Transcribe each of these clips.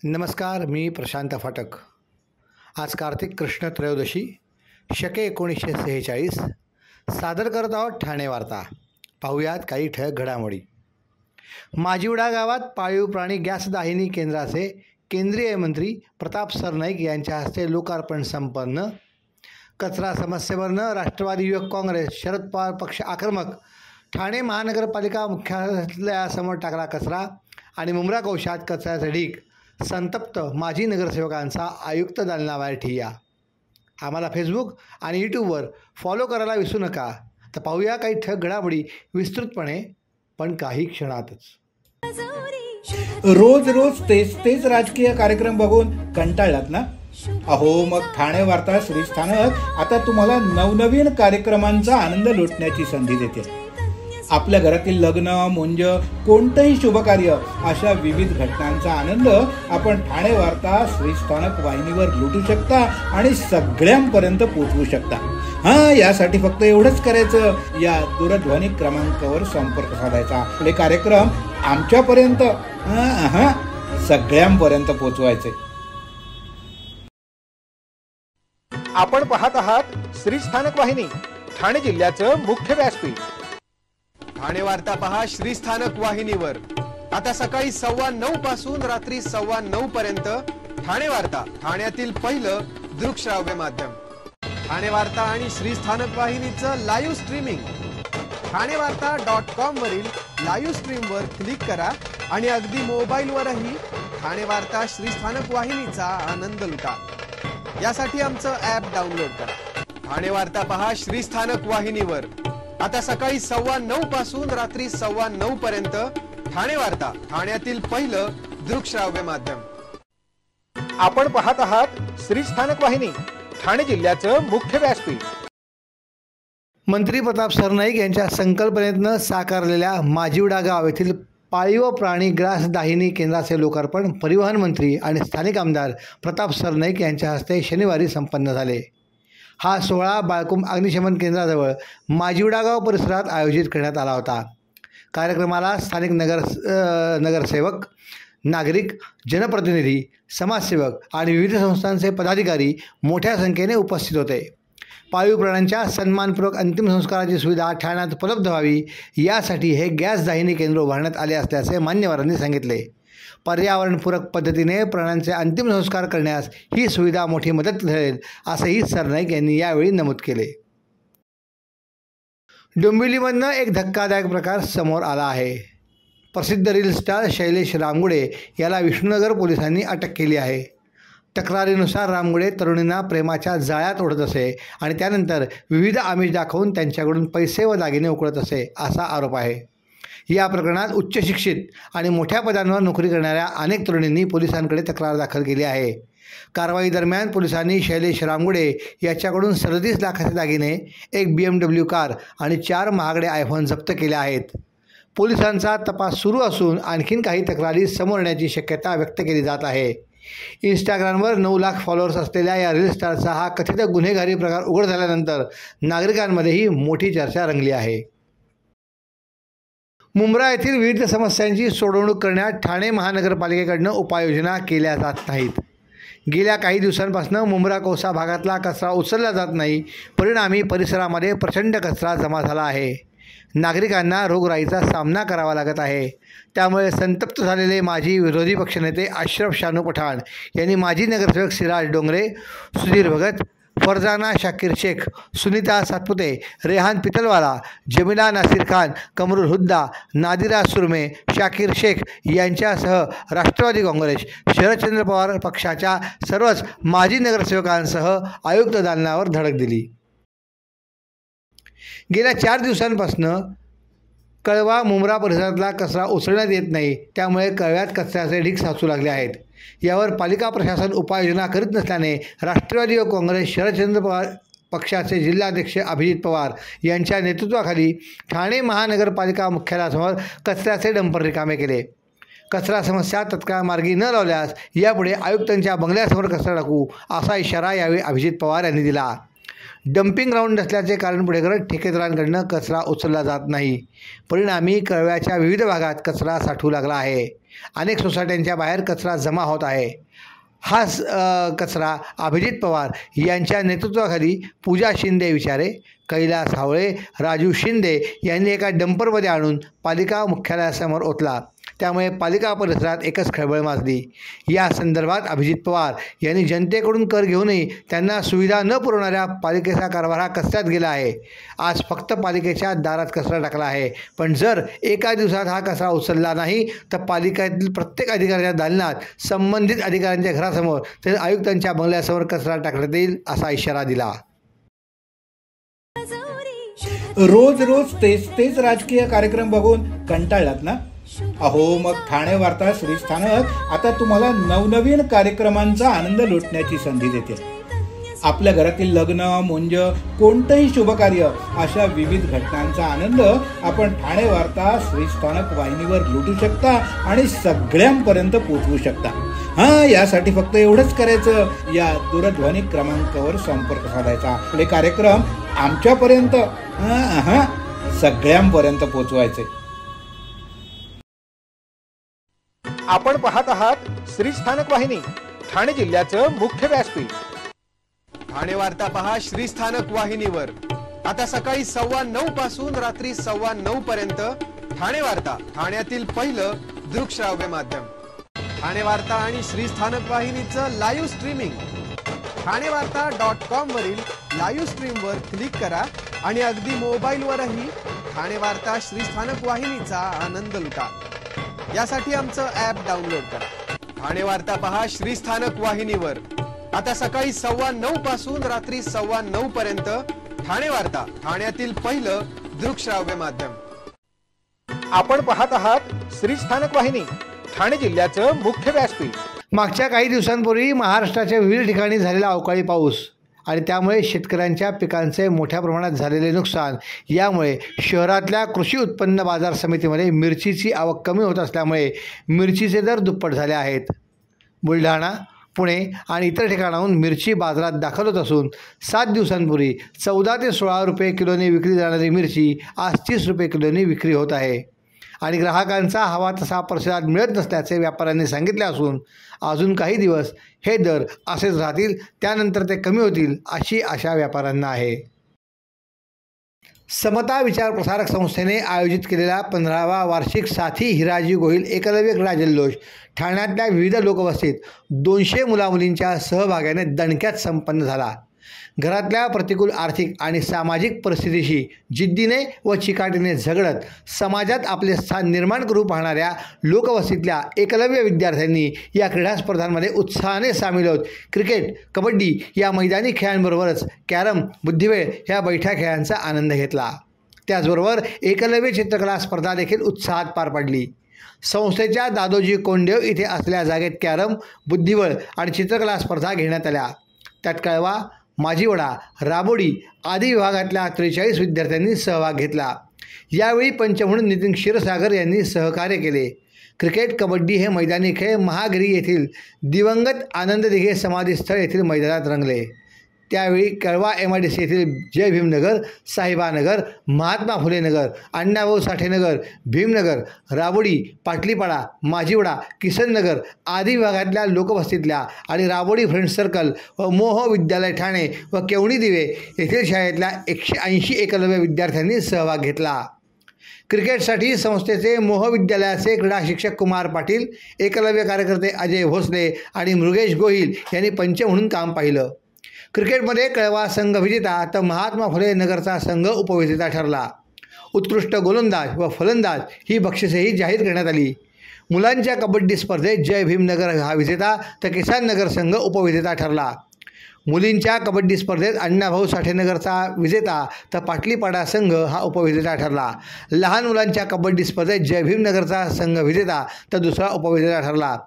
नमस्कार, मी प्रशांत फाटक। आज कार्तिक कृष्ण त्रयोदशी शके 1946 सादर करत आहोत ठाणे वार्ता। पाहुयात काही ठळक घडामोडी। माजिवडा गावात पाळीव प्राणी गॅस दाहिनी केंद्राचे केंद्रीय मंत्री प्रताप सरनाईक यांच्या हस्ते लोकार्पण संपन्न। कचरा समस्येवरनं राष्ट्रवादी युवक काँग्रेस शरद पवार पक्ष आक्रमक। ठाणे महानगरपालिका मुख्यालयासमोर टाकला कचरा आणि मुंब्रा कोशात कचऱ्याचे ढीग। संतप्त माजी नगरसेवकांचा आयुक्त दालनाबाहेर ठिय्या। आम्हाला फेसबुक आणि यूट्यूबवर फॉलो करायला विसरू नका। तर पाहूया काही ठळक घडामोडी विस्तृतपणे, पण काही क्षणातच। रोज रोज तेच राजकीय कार्यक्रम बघून कंटाळलात ना? अहो, मग ठाणे वार्ता श्रीस्थानक आता तुम्हाला नवनवीन कार्यक्रमांचा आनंद लुटण्याची संधी देते। आपल्या घरातील लग्न, मुंज, कोणतंही शुभकार्य अशा विविध घटनांचा आनंद आपण ठाणे वार्ता श्रीस्थानक वाहिनीवर लुटू शकता आणि सगळ्यांपर्यंत पोहोचवू शकता। यासाठी फक्त एवढंच करायचं, या दूरध्वनी क्रमांकावर संपर्क साधायचा। आपले कार्यक्रम आमच्यापर्यंत सगळ्यांपर्यंत पोहोचवायचे। आपण पाहत आहात श्रीस्थानक वाहिनी, ठाणे जिल्ह्याचं मुख्य व्यासपीठ। ठाणे वार्ता पहा श्रीस्थानक वाहिनीवर। आता सकाळी 9:15 पासून रात्री 9:15 पर्यंत ठाणे वार्ता, ठाण्यातील पहिलं दृकश्राव्य माध्यम। ठाणे वार्ता आणि श्रीस्थानक वाहिनीचं लाईव्ह स्ट्रीमिंग ठाणेवार्ता.com वरील लाईव्ह स्ट्रीमवर क्लिक करा आणि अगदी मोबाईलवरही ठाणे वार्ता श्रीस्थानक वाहिनीचा आनंद लुटा। यासाठी आमचं ॲप डाउनलोड करा। ठाणे वार्ता पहा श्रीस्थानक वाहिनीवर। आता सकाळी 9:15 पासून रात्री 9:15 पर्यंत ठाणे वार्ता, ठाण्यातील पहिलं दृकश्राव्य माध्यम। आपण पाहत आहात श्रीस्थानक वाहिनी, ठाणे जिल्ह्याचं मुख्य व्यासपीठ। मंत्री प्रताप सरनाईक यांच्या संकल्पनेतनं साकारलेल्या माजिवडा गाव येथील पाळीव प्राणी ग्रास दाहिनी केंद्राचे लोकार्पण परिवहन मंत्री आणि स्थानिक आमदार प्रताप सरनाईक यांच्या हस्ते शनिवारी संपन्न झाले। हा सोहळा बाळकुंभ अग्निशमन केंद्राजवळ माजिवडा गाव परिसरात आयोजित करण्यात आला होता। कार्यक्रमाला स्थानिक नगरसेवक, नागरिक, जनप्रतिनिधी, समाजसेवक आणि विविध संस्थांचे पदाधिकारी मोठ्या संख्येने उपस्थित होते। पाळीव प्राण्यांच्या सन्मानपूर्वक अंतिम संस्काराची सुविधा ठाण्यात उपलब्ध व्हावी यासाठी हे गॅस दाहिनी केंद्र उभारण्यात आले असल्याचे मान्यवरांनी सांगितले। पर्यावरणपूरक पद्धतीने प्राण्यांचे अंतिम संस्कार करण्यास ही सुविधा मोठी मदत ठरेल, असंही सरनाईक यांनी यावेळी नमूद केले। डोंबिवलीमधनं एक धक्कादायक प्रकार समोर आला आहे। प्रसिद्ध रील स्टार शैलेश रामगुडे याला विष्णुनगर पोलिसांनी अटक केली आहे। तक्रारीनुसार रामगुडे तरुणींना प्रेमाच्या जाळ्यात ओढत असे आणि त्यानंतर विविध आमिष दाखवून त्यांच्याकडून पैसे व दागिने उकळत असे, असा आरोप आहे। या प्रकरणात उच्च शिक्षित आणि मोठ्या पदांवर नोकरी करणाऱ्या अनेक तरुणींनी पोलिसांकडे तक्रार दाखल केली आहे। कारवाई दरम्यान पोलिसांनी शैलेश रामगुडे याच्याकडून 37 लाखाचे दागिने, एक BMW कार आणि 4 महागडे आयफोन जप्त केले आहेत। पोलिसांचा तपास सुरू असून आणखीन काही तक्रारी समोर येण्याची शक्यता व्यक्त केली जात आहे। इंस्टाग्रामवर 9 लाख फॉलोअर्स असलेल्या या रील स्टारचा हा कथित गुन्हेगारी प्रकार उघड झाल्यानंतर नागरिकांमध्येही मोठी चर्चा रंगली आहे। मुंब्रा येथील विविध समस्यांची सोडवणूक करण्यात ठाणे महानगरपालिकेकडून उपाययोजना केल्या जात नाहीत। गेल्या काही दिवसांपासून मुंब्रा कोसा भागातला कचरा उचलला जात नाही, परिणामी परिसरामध्ये प्रचंड कचरा जमा झाला आहे। नागरिकांना रोगराईचा सामना करावा लागत आहे। त्यामुळे संतप्त झालेले माजी विरोधी पक्षनेते अशरफ शानू पठाण यांनी माजी नगरसेवक सिराज डोंगरे, सुधीर भगत, फरजाना शाकीर शेख, सुनीता सातपुते, रेहान पितलवाला, जमीला नासिर खान, कमरुल हुद्दा, नादिरा सुरमे, शाकीर शेख यांच्यासह राष्ट्रवादी काँग्रेस, शरदचंद्र पवार पक्षाच्या सर्वच माजी नगरसेवकांसह आयुक्त दालनावर धडक दिली। गेल्या 4 दिवसांपासून कळवा मुंब्रा परिसरातला कचरा उचलण्यात येत नाही, त्यामुळे कळव्यात कचऱ्याचे ढीग साचू लागले आहेत। यावर पालिका प्रशासन उपाययोजना करीत नसल्याने राष्ट्रवादी व काँग्रेस शरदचंद्र पवार पक्षाचे जिल्हाध्यक्ष अभिजित पवार यांच्या नेतृत्वाखाली ठाणे महानगरपालिका मुख्यालयासमोर कचऱ्याचे डंपर रिकामे केले। कचरा समस्या तत्काळ मार्गी न लावल्यास यापुढे आयुक्तांच्या बंगल्यासमोर कचरा टाकू, असा इशारा यावेळी अभिजित पवार यांनी दिला। डम्पिंग ग्राउंड नसल्याचे कारण पुढे करत ठेकेदारांकडनं कचरा उचलला जात नाही. परिणामी कळव्याच्या विविध भागात कचरा साठू लागला आहे. अनेक सोसायट्यांच्या बाहेर कचरा जमा होत आहे. हा कचरा अभिजित पवार यांच्या नेतृत्वाखाली पूजा शिंदे विचारे, कैलास हावळे, राजू शिंदे यांनी एका डंपरमध्ये आणून पालिका मुख्यालयासमोर ओतला. त्यामुळे पालिका परिसरात एकच खळबळ माजली. या संदर्भात अभिजित पवार यांनी जनतेकडून कर घेऊनही त्यांना सुविधा न पुरवणाऱ्या पालिकेचा कारभार हा कचऱ्यात गेला आहे. आज फक्त पालिकेच्या दारात कचरा टाकला आहे, पण जर एका दिवसात हा कचरा उचलला नाही तर पालिकेतील प्रत्येक अधिकाऱ्याच्या दालनात, संबंधित अधिकाऱ्यांच्या घरासमोर तसेच आयुक्तांच्या बंगल्यासमोर कचरा टाकण्यात येईल असा इशारा दिला. रोज रोज तेच राजकीय कार्यक्रम बघून कंटाळलात ना? अहो मग ठाणे वार्ता श्रीस्थानक आता तुम्हाला नवनवीन कार्यक्रमांचा आनंद लुटण्याची संधी देते. आपल्या घरातील लग्न, मुंज, कोणतंही शुभकार्य अशा विविध घटनांचा आनंद आपण ठाणे वार्ता श्रीस्थानक वाहिनीवर लुटू शकता आणि सगळ्यांपर्यंत पोहोचवू शकता. यासाठी फक्त एवढंच करायचं, या दूरध्वनी क्रमांकावर संपर्क साधायचा. आपले कार्यक्रम आमच्यापर्यंत सगळ्यांपर्यंत पोहोचवायचे. आपण पाहत आहात श्रीस्थानक वाहिनी, ठाणे जिल्ह्याचं मुख्य व्यासपीठ. ठाणे वार्ता पहा श्रीस्थानक वाहिनीवर. आता सकाळी 9:15 पासून रात्री 9:15 पर्यंत ठाणे वार्ता, ठाण्यातील पहिलं दृकश्राव्य माध्यम. ठाणे वार्ता आणि श्रीस्थानक वाहिनीचं लाईव्ह स्ट्रीमिंग ठाणेवार्ता.com वरील लाईव्ह स्ट्रीमवर क्लिक करा आणि अगदी मोबाईलवरही ठाणे वार्ता श्रीस्थानक वाहिनीचा आनंद लुटा. यासाठी आमचं ॲप डाउनलोड करा. ठाणे वार्ता पहा श्रीस्थानक वाहिनीवर. आता सकाळी 9:15 पासून रात्री 9:15 पर्यंत ठाणे वार्ता, ठाण्यातील पहिलं दृकश्राव्य माध्यम. आपण पाहत आहात श्रीस्थानक वाहिनी, ठाणे जिल्ह्याचं मुख्य व्यासपीठ. मागच्या काही दिवसांपूर्वी महाराष्ट्राच्या विविध ठिकाणी झालेला अवकाळी पाऊस आणि त्यामुळे शेतकऱ्यांच्या पिकांचे मोठ्या प्रमाणात झालेले नुकसान, यामुळे शहरातल्या कृषी उत्पन्न बाजार समितीमध्ये मिरचीची आवक कमी होत असल्यामुळे मिरचीचे दर दुप्पट झाले आहेत. बुलढाणा, पुणे आणि इतर ठिकाणाहून मिरची बाजारात दाखल होत असून 7 दिवसांपूर्वी 14 ते 16 रुपये किलोने विकली जाणारी मिरची आज 30 रुपये किलोने विक्री होत आहे आणि ग्राहकांचा हवा तसा प्रतिसाद मिळत नसल्याचे व्यापाऱ्यांनी सांगितले असून अजून काही दिवस हे दर असेच राहतील, त्यानंतर ते कमी होतील अशी आशा व्यापाऱ्यांना आहे. समता विचार प्रसारक संस्थेने आयोजित केलेला 15वा वार्षिक साथी हिराजी गोहिल एकलव्य क्रीडा जल्लोष ठाण्यातल्या विविध लोकवस्तीत 200 मुलामुलींच्या सहभागाने दणक्यात संपन्न झाला. घरातल्या प्रतिकूल आर्थिक आणि सामाजिक परिस्थितीशी जिद्दीने व चिकाटीने झगडत समाजात आपले स्थान निर्माण करू पाहणाऱ्या लोकवस्तीतल्या एकलव्य विद्यार्थ्यांनी या क्रीडा स्पर्धांमध्ये उत्साहाने सामील होत क्रिकेट, कबड्डी या मैदानी खेळांबरोबरच कॅरम, बुद्धिबळ ह्या बैठ्या खेळांचा आनंद घेतला. त्याचबरोबर एकलव्य चित्रकला स्पर्धा देखील उत्साहात पार पडली. संस्थेच्या दादोजी कोंडेव इथे असलेल्या जागेत कॅरम, बुद्धिबळ आणि चित्रकला स्पर्धा घेण्यात आल्या. त्यात कळवा, माजिवडा, राबोडी आदी विभागातल्या 43 विद्यार्थ्यांनी सहभाग घेतला. यावेळी पंच म्हणून नितीन क्षीरसागर यांनी सहकार्य केले. क्रिकेट, कबड्डी हे मैदानी खेळ महागिरी येथील दिवंगत आनंद दिघे समाधीस्थळ येथील मैदानात रंगले. त्यावेळी कळवा MIDC येथील जय भीमनगर, साहेबानगर, महात्मा फुले नगर, अण्णाभाऊ साठे नगर, भीमनगर, राबोडी, पाटलीपाडा, माजिवडा, किसननगर आदी विभागातल्या लोकवस्तीतल्या आणि राबोडी फ्रेंड्स सर्कल व मोह विद्यालय ठाणे व केवणी दिवे येथील शाळेतल्या 180 एकलव्य विद्यार्थ्यांनी सहभाग घेतला. क्रिकेटसाठी संस्थेचे मोह विद्यालयाचे क्रीडा शिक्षक कुमार पाटील, एकलव्य कार्यकर्ते अजय भोसले आणि मृगेश गोहिल यांनी पंच म्हणून काम पाहिलं. क्रिकेटमध्ये कळवा संघ विजेता तर महात्मा फुले नगरचा संघ उपविजेता ठरला. उत्कृष्ट गोलंदाज व फलंदाज ही बक्षिसेही जाहीर करण्यात आली. मुलांच्या कबड्डी स्पर्धेत जय भीमनगर हा विजेता तर किसान नगर संघ उपविजेता ठरला. मुलींच्या कबड्डी स्पर्धेत अण्णाभाऊ साठे नगरचा विजेता तर पाटलीपाडा संघ हा उपविजेता ठरला. लहान मुलांच्या कबड्डी स्पर्धेत जय भीमनगरचा संघ विजेता तर दुसरा उपविजेता ठरला.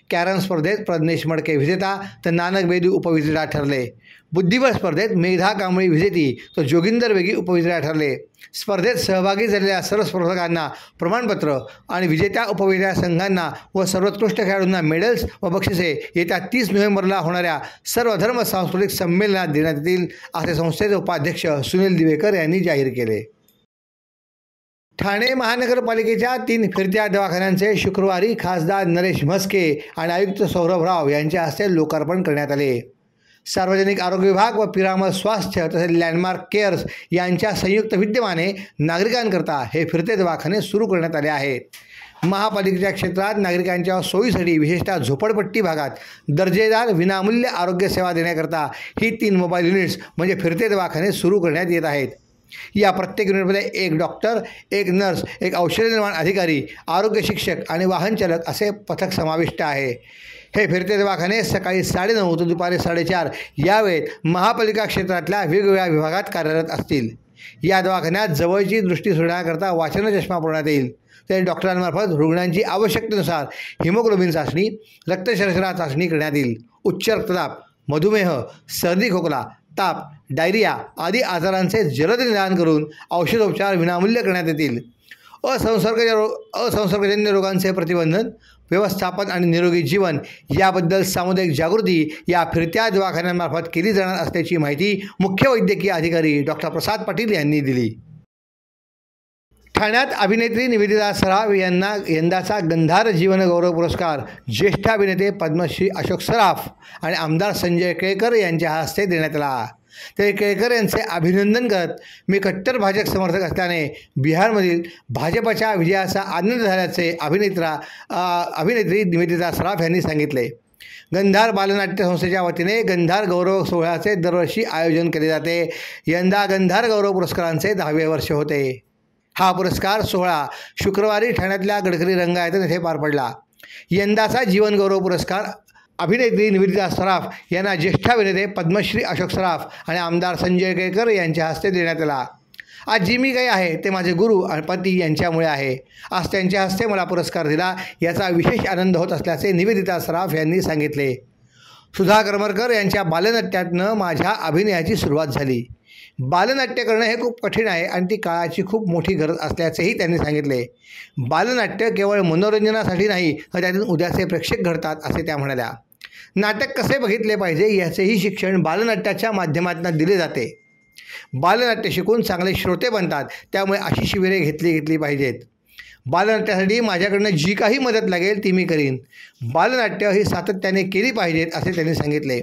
कॅरम स्पर्धेत प्रज्ञेश मडके विजेता तर नानक बेदी उपविजेता ठरले. बुद्धिबळ स्पर्धेत मेघा कांबळी विजेती तर जोगिंदर वेगी उपविजेता ठरले. स्पर्धेत सहभागी झालेल्या सर्व स्पर्धकांना प्रमाणपत्र आणि विजेत्या उपविजेत्या संघांना व सर्वोत्कृष्ट खेळाडूंना मेडल्स व बक्षिसे येत्या 30 नोव्हेंबरला होणाऱ्या सर्वधर्म सांस्कृतिक संमेलनात देण्यात येतील, असे संस्थेचे उपाध्यक्ष सुनील दिवेकर यांनी जाहीर केले. ठाणे महानगरपालिकेच्या 3 फिरत्या दवाखान्यांचे शुक्रवारी खासदार नरेश म्हस्के आणि आयुक्त सौरभ राव यांच्या हस्ते लोकार्पण करण्यात आले. सार्वजनिक आरोग्य विभाग व पिरामल स्वास्थ्य तसेच लँडमार्क केअर्स यांच्या संयुक्त विद्यमाने नागरिकांकरता हे फिरते दवाखाने सुरू करण्यात आले आहेत. महापालिकेच्या क्षेत्रात नागरिकांच्या सोयीसाठी विशेषतः झोपडपट्टी भागात दर्जेदार विनामूल्य आरोग्य सेवा देण्याकरता ही 3 मोबाईल युनिट्स म्हणजे फिरते दवाखाने सुरू करण्यात येत आहेत. या प्रत्येक युनिटमध्ये 1 डॉक्टर, 1 नर्स, 1 औषध निर्माण अधिकारी, आरोग्य शिक्षक आणि वाहन चालक असे पथक समाविष्ट आहे. हे फिरते दवाखाने सकाळी 9:30 ते दुपारी 4:30 या वेळेत महापालिका क्षेत्रातल्या वेगवेगळ्या विभागात कार्यरत असतील. या दवाखान्यात जवळची दृष्टी सुधारण्याकरता वाचन चष्मा पुरवण्यात येईल. तरी डॉक्टरांमार्फत रुग्णांची आवश्यकतेनुसार हिमोग्लोबिन चाचणी, रक्तशर्करा चाचणी करण्यात येईल. उच्च रक्तदाब, मधुमेह, सर्दी खोकला, ताप, डायरिया आदी आजारांचे जलद निदान करून औषधोपचार विनामूल्य करण्यात येतील. असंसर्गजन्य रोगांचे प्रतिबंधन, व्यवस्थापन आणि निरोगी जीवन याबद्दल सामुदायिक जागृती या फिरत्या दवाखान्यांमार्फत केली जाणार असल्याची माहिती मुख्य वैद्यकीय अधिकारी डॉक्टर प्रसाद पाटील यांनी दिली. ठाण्यात अभिनेत्री निवेदिता सराफ यांना यंदाचा गंधार जीवन गौरव पुरस्कार ज्येष्ठ अभिनेते पद्मश्री अशोक सराफ आणि आमदार संजय केळकर यांच्या हस्ते देण्यात आला. ते केळकर यांचे अभिनंदन करत, मी कट्टर भाजप समर्थक असल्याने बिहारमधील भाजपच्या विजयाचा आनंद झाल्याचे अभिनेत्री निवेदिता सराफ यांनी सांगितले. गंधार बालनाट्य संस्थेच्या वतीने गंधार गौरव सोहळ्याचे दरवर्षी आयोजन केले जाते. यंदा गंधार गौरव पुरस्कारांचे 10वे वर्ष होते. हा पुरस्कार सोहळा शुक्रवारी ठाण्यातल्या गडकरी रंगायतन येथे पार पडला. यंदाचा जीवन गौरव पुरस्कार अभिनेत्री निवेदिता सराफ यांना ज्येष्ठ अभिनेते पद्मश्री अशोक सराफ आणि आमदार संजय केळकर यांच्या हस्ते देण्यात आला. आज जी मी काही आहे ते माझे गुरु आणि पती यांच्यामुळे आहे. आज त्यांच्या हस्ते मला पुरस्कार दिला, याचा विशेष आनंद होत असल्याचे निवेदिता सराफ यांनी सांगितले. सुधा करमरकर यांच्या बालनाट्यातनं माझ्या अभिनयाची सुरुवात झाली. बालनाट्य करणं हे खूप कठीण आहे आणि ती काळाची खूप मोठी गरज असल्याचेही त्यांनी सांगितले. बालनाट्य केवळ मनोरंजनासाठी नाही तर त्यातून उद्याचे प्रेक्षक घडतात, असे त्या म्हणाल्या. नाटक कसे बघितले पाहिजे याचेही शिक्षण बालनाट्याच्या माध्यमातून दिले जाते. बालनाट्य शिकून चांगले श्रोते बनतात, त्यामुळे अशी शिबिरे घेतली पाहिजेत. बालनाट्यासाठी माझ्याकडनं जी काही मदत लागेल ती मी करीन. बालनाट्य ही सातत्याने केली पाहिजेत, असे त्यांनी सांगितले.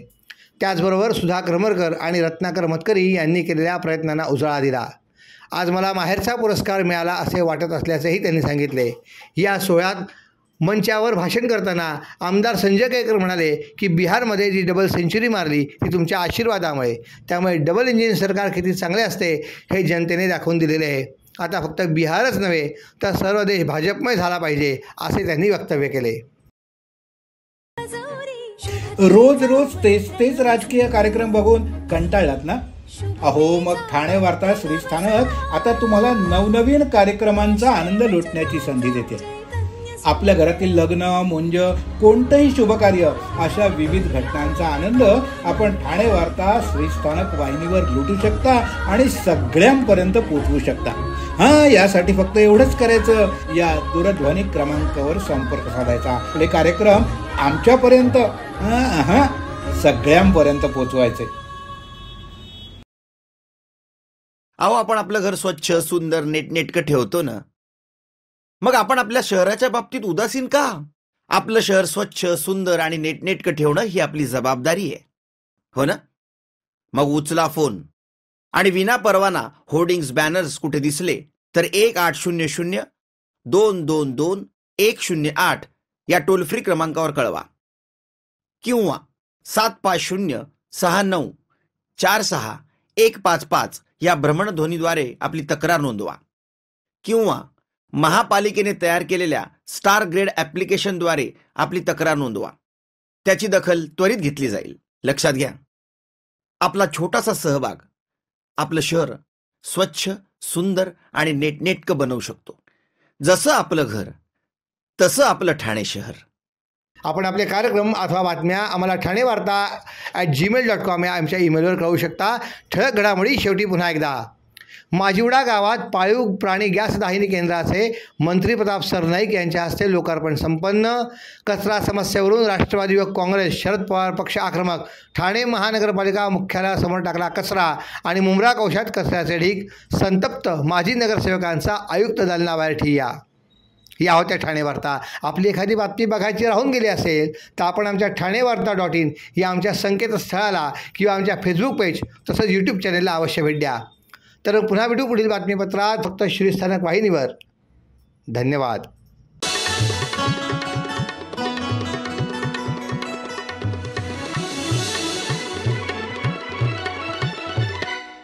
त्याचबरोबर सुधा करमरकर आणि रत्नाकर मतकरी यांनी केलेल्या प्रयत्नांना उजाळा दिला. आज मला माहेरचा पुरस्कार मिळाला असे वाटत असल्याचेही त्यांनी सांगितले. या सोहळ्यात मंचावर भाषण करताना आमदार संजय केळकर म्हणाले की बिहारमध्ये जी डबल सेंचुरी मारली ती तुमच्या आशीर्वादामुळे. त्यामुळे डबल इंजिन सरकार किती चांगले असते हे जनतेने दाखवून दिलेले आहे. आता फक्त बिहारच नव्हे तर सर्व देश भाजपमय झाला पाहिजे, असे त्यांनी वक्तव्य केले. रोज तेच राजकीय कार्यक्रम बघून कंटाळलात ना? अहो मग ठाणे वार्ता श्रीस्थानक आता तुम्हाला नवनवीन कार्यक्रमांचा आनंद लुटण्याची संधी देते. आपल्या घरातील लग्न, मुंज, कोणतंही शुभकार्य अशा विविध घटनांचा आनंद आपण ठाणे वार्ता श्रीस्थानक वाहिनीवर लुटू शकता आणि सगळ्यांपर्यंत पोहोचवू शकता. यासाठी फक्त एवढंच करायचं, या दूरध्वनी क्रमांकावर संपर्क साधायचा. आपले कार्यक्रम आमच्यापर्यंत सगळ्यांपर्यंत पोहोचवायचे. अहो, आपण आपलं घर स्वच्छ, सुंदर, नेटनेटकं ठेवतो ना, मग आपण आपल्या शहराच्या बाबतीत उदासीन का? आपलं शहर स्वच्छ, सुंदर आणि नेटनेटकं ठेवणं ही आपली जबाबदारी आहे, हो ना? मग उचला फोन आणि विना परवाना होर्डिंग्स, बॅनर्स कुठे दिसले तर 1800-222-108 या टोल फ्री क्रमांकावर कळवा किंवा 75069464155 या भ्रमणध्वनीद्वारे आपली तक्रार नोंदवा किंवा महापालिकेने तयार केलेल्या स्टार ग्रेड ॲप्लिकेशनद्वारे आपली तक्रार नोंदवा. त्याची दखल त्वरित घेतली जाईल. लक्षात घ्या, आपला छोटासा सहभाग आपलं शहर स्वच्छ, सुंदर आणि नेटनेटकं बनवू शकतो. जसं आपलं घर तसं आपलं ठाणे शहर. आपण आपले कार्यक्रम अथवा बातम्या आम्हाला ठाणेवार्ता@gmail.com या आमच्या ईमेलवर कळवू शकता. ठळक घडामोडी शेवटी पुन्हा एकदा. माजिवडा गावात पाळीव प्राणी गॅस दाहिनी केंद्राचे मंत्री प्रताप सरनाईक यांच्या हस्ते लोकार्पण संपन्न. कचरा समस्येवरून राष्ट्रवादी युवक काँग्रेस शरद पवार पक्ष आक्रमक. ठाणे महानगरपालिका मुख्यालयासमोर टाकला कचरा आणि मुंब्रा कौशात कचऱ्याचे ढीग. संतप्त माजी नगरसेवकांचा आयुक्त दालनाबाहेर ठिय्या. या होत्या ठाणे वार्ता. आपली एखादी बातमी बघायची राहून गेली असेल तर आपण आमच्या ठाणेवार्ता.in या आमच्या संकेतस्थळाला किंवा आमच्या फेसबुक पेज तसंच यूट्यूब चॅनेलला अवश्य भेट द्या. तर पुन्हा भेटू पुढील बातमीपत्रात फक्त श्रीस्थानक वाहिनीवर. धन्यवाद.